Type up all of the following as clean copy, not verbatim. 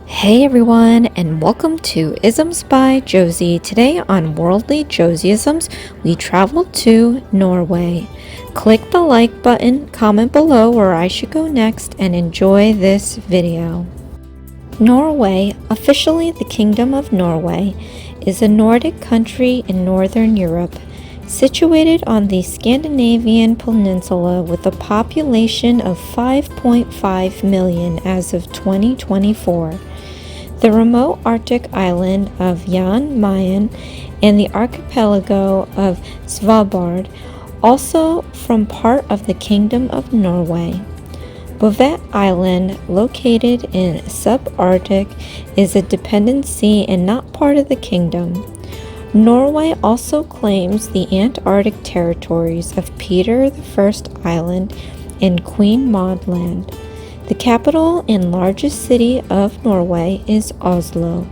Hey everyone, and welcome to Isms by Josie. Today on Worldly Josieisms, we travel to Norway. Click the like button, comment below where I should go next, and enjoy this video. Norway, officially the Kingdom of Norway, is a Nordic country in Northern Europe, situated on the Scandinavian peninsula with a population of 5.5 million as of 2024. The remote Arctic island of Jan Mayen and the archipelago of Svalbard also form part of the Kingdom of Norway. Bouvet Island, located in subarctic, is a dependency and not part of the kingdom. Norway also claims the Antarctic territories of Peter I Island and Queen Maud Land. The capital and largest city of Norway is Oslo.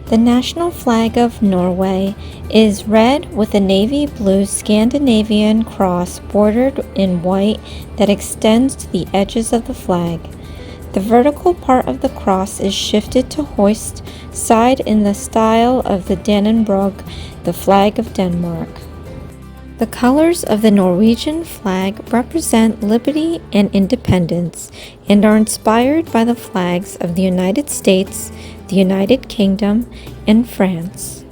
The national flag of Norway is red with a navy blue Scandinavian cross bordered in white that extends to the edges of the flag. The vertical part of the cross is shifted to hoist side in the style of the Dannebrog, the flag of Denmark. The colors of the Norwegian flag represent liberty and independence and are inspired by the flags of the United States, the United Kingdom, and France.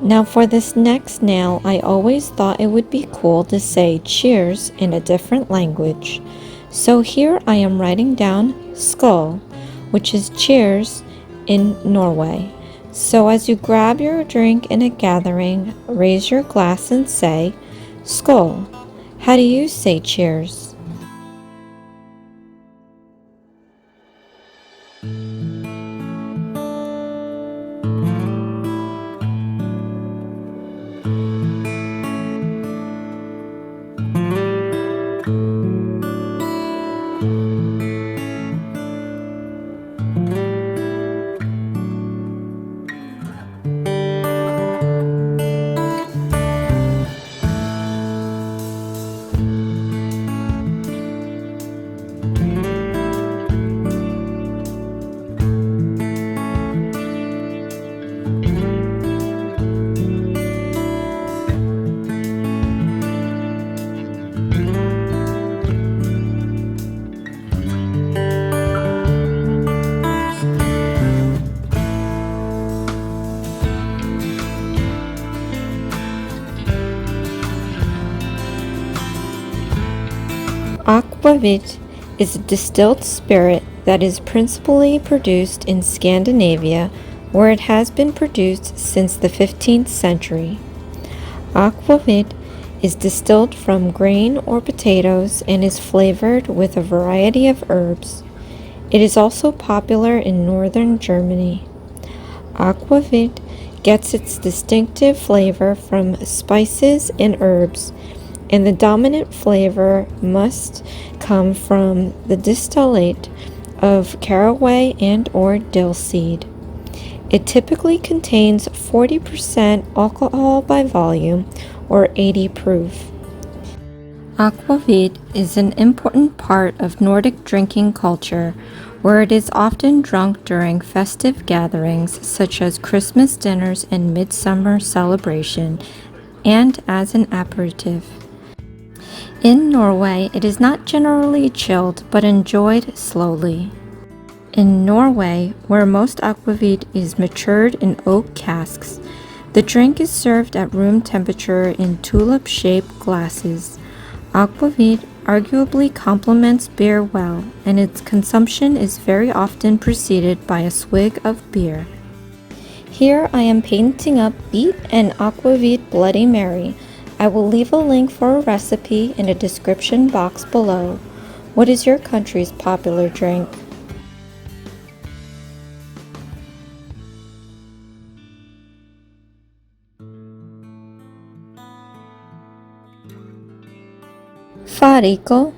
Now for this next nail, I always thought it would be cool to say cheers in a different language. So here I am writing down Skal, which is cheers in Norway. So as you grab your drink in a gathering, raise your glass and say Skål. How do you say cheers? Aquavit is a distilled spirit that is principally produced in Scandinavia, where it has been produced since the 15th century. Aquavit is distilled from grain or potatoes and is flavored with a variety of herbs. It is also popular in northern Germany. Aquavit gets its distinctive flavor from spices and herbs and the dominant flavor must come from the distillate of caraway and or dill seed. It typically contains 40% alcohol by volume or 80 proof. Aquavit is an important part of Nordic drinking culture, where it is often drunk during festive gatherings such as Christmas dinners and midsummer celebration, and as an aperitif. In Norway, it is not generally chilled but enjoyed slowly. In Norway, where most aquavit is matured in oak casks, the drink is served at room temperature in tulip-shaped glasses. Aquavit arguably complements beer well, and its consumption is very often preceded by a swig of beer. Here I am painting up Beet and Aquavit Bloody Mary. I will leave a link for a recipe in a description box below. What is your country's popular drink? Farikal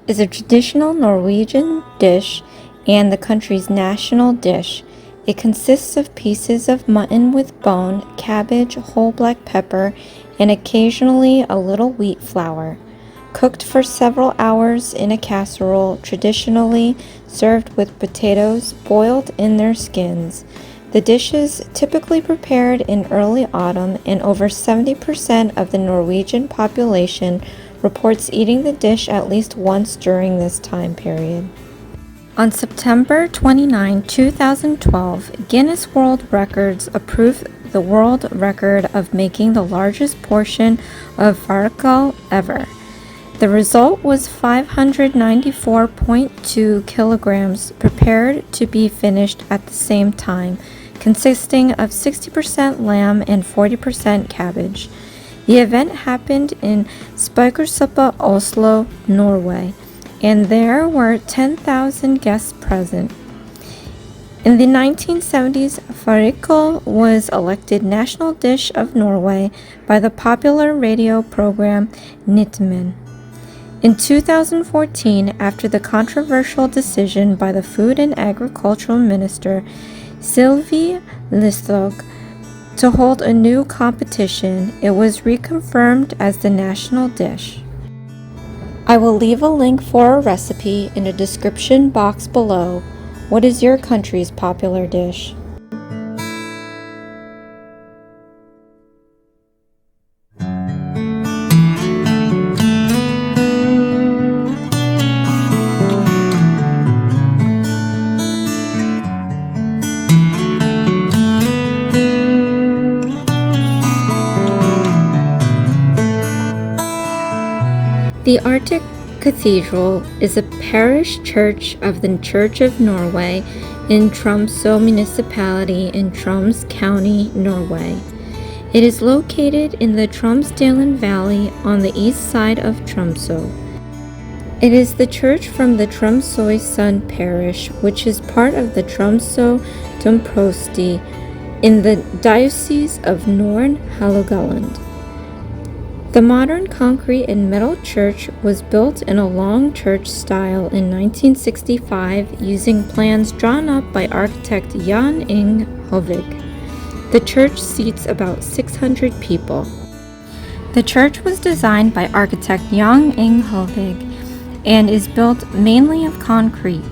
is a traditional Norwegian dish and the country's national dish. It consists of pieces of mutton with bone, cabbage, whole black pepper, and occasionally a little wheat flour. Cooked for several hours in a casserole, traditionally served with potatoes boiled in their skins. The dish is typically prepared in early autumn, and over 70% of the Norwegian population reports eating the dish at least once during this time period. On September 29, 2012, Guinness World Records approved the world record of making the largest portion of Farikal ever. The result was 594.2 kilograms prepared to be finished at the same time, consisting of 60% lamb and 40% cabbage. The event happened in Splice, Oslo, Norway, and there were 10,000 guests present. In the 1970s, Farikal was elected National Dish of Norway by the popular radio program Nitmen. In 2014, after the controversial decision by the Food and Agricultural Minister Sylvi Listhaug to hold a new competition, it was reconfirmed as the national dish. I will leave a link for a recipe in a description box below. What is your country's popular dish? The Arctic Cathedral is a parish church of the Church of Norway in Tromsø Municipality in Troms County, Norway. It is located in the Tromsdalen Valley on the east side of Tromsø. It is the church from the Tromsøysund parish, which is part of the Tromsø Domprosti in the Diocese of Nord-Hålogaland. The modern concrete and metal church was built in a long church style in 1965 using plans drawn up by architect Jan Ing Hovig. The church seats about 600 people. The church was designed by architect Jan Ing Hovig and is built mainly of concrete.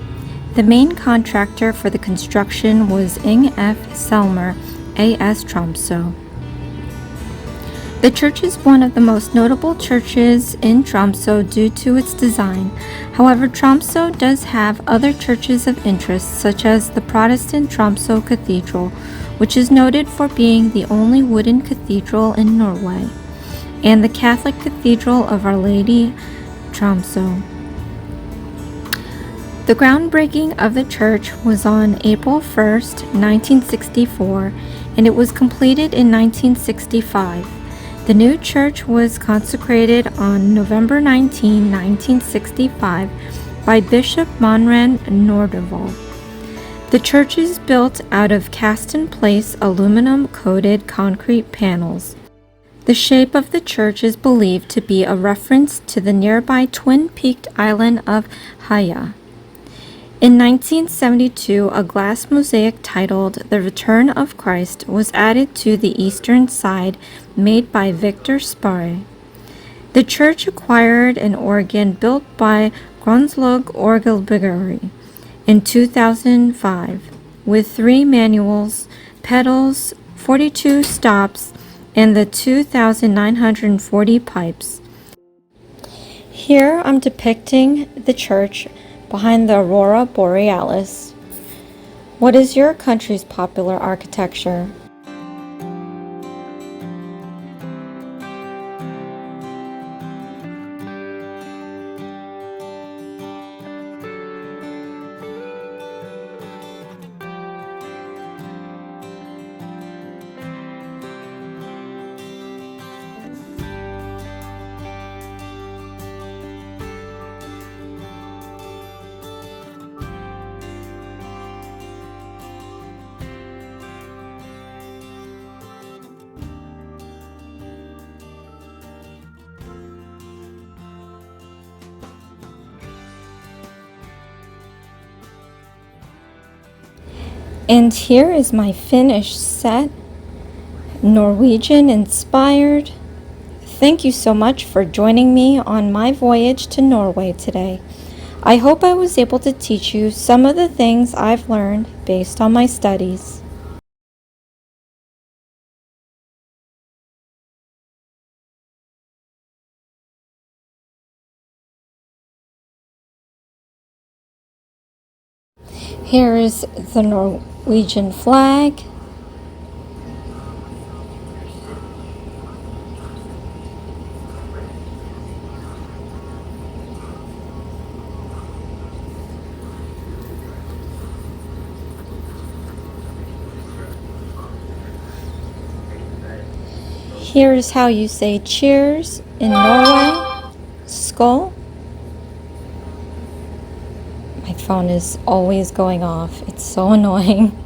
The main contractor for the construction was Ing F. Selmer, A.S. Tromsø. The church is one of the most notable churches in Tromsø due to its design. However, Tromsø does have other churches of interest, such as the Protestant Tromsø Cathedral, which is noted for being the only wooden cathedral in Norway, and the Catholic Cathedral of Our Lady, Tromsø. The groundbreaking of the church was on April 1st, 1964, and it was completed in 1965. The new church was consecrated on November 19, 1965 by Bishop Monran Nordahl. The church is built out of cast-in-place aluminum-coated concrete panels. The shape of the church is believed to be a reference to the nearby twin-peaked island of Haya. In 1972, a glass mosaic titled The Return of Christ was added to the eastern side, made by Victor Spare. The church acquired an organ built by Grønsløg Orgelbyggeri in 2005, with 3 manuals, pedals, 42 stops, and the 2,940 pipes. Here I'm depicting the church behind the Aurora Borealis. What is your country's popular architecture? And here is my finished set, Norwegian inspired. Thank you so much for joining me on my voyage to Norway today. I hope I was able to teach you some of the things I've learned based on my studies. Here is the Norwegian flag. Here is how you say cheers in Norway. Skal. My phone is always going off. It's so annoying.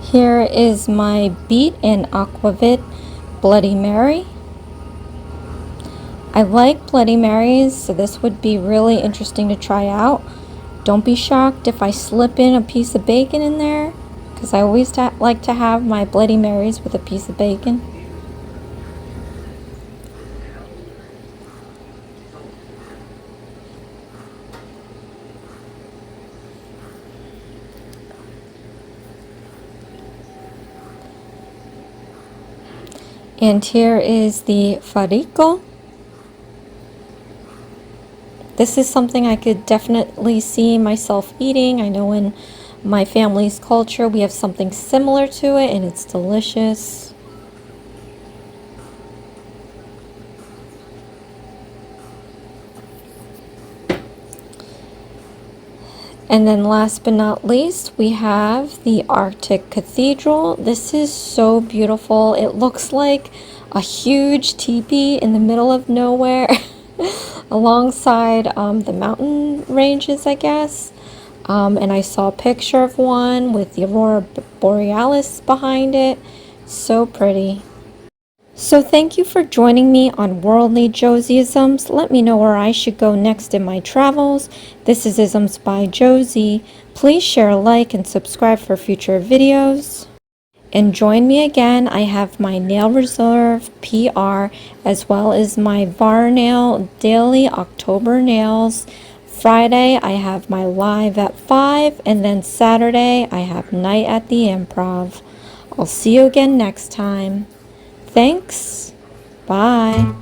Here is my Beet and Aquavit Bloody Mary. I like Bloody Marys, so this would be really interesting to try out. Don't be shocked if I slip in a piece of bacon in there, because I always like to have my Bloody Marys with a piece of bacon. And here is the Farikal. This is something I could definitely see myself eating. I know in my family's culture we have something similar to it, and it's delicious. And then last but not least, we have the Arctic Cathedral. This is so beautiful. It looks like a huge teepee in the middle of nowhere alongside the mountain ranges, I guess. And I saw a picture of one with the Aurora Borealis behind it. So pretty. So thank you for joining me on Worldly Josieisms. Let me know where I should go next in my travels. This is Isms by Josie. Please share, like, and subscribe for future videos. And join me again. I have my Nail Reserve PR as well as my Varnail Daily October Nails. Friday I have my live at 5, and then Saturday I have night at the Improv. I'll see you again next time. Thanks. Bye.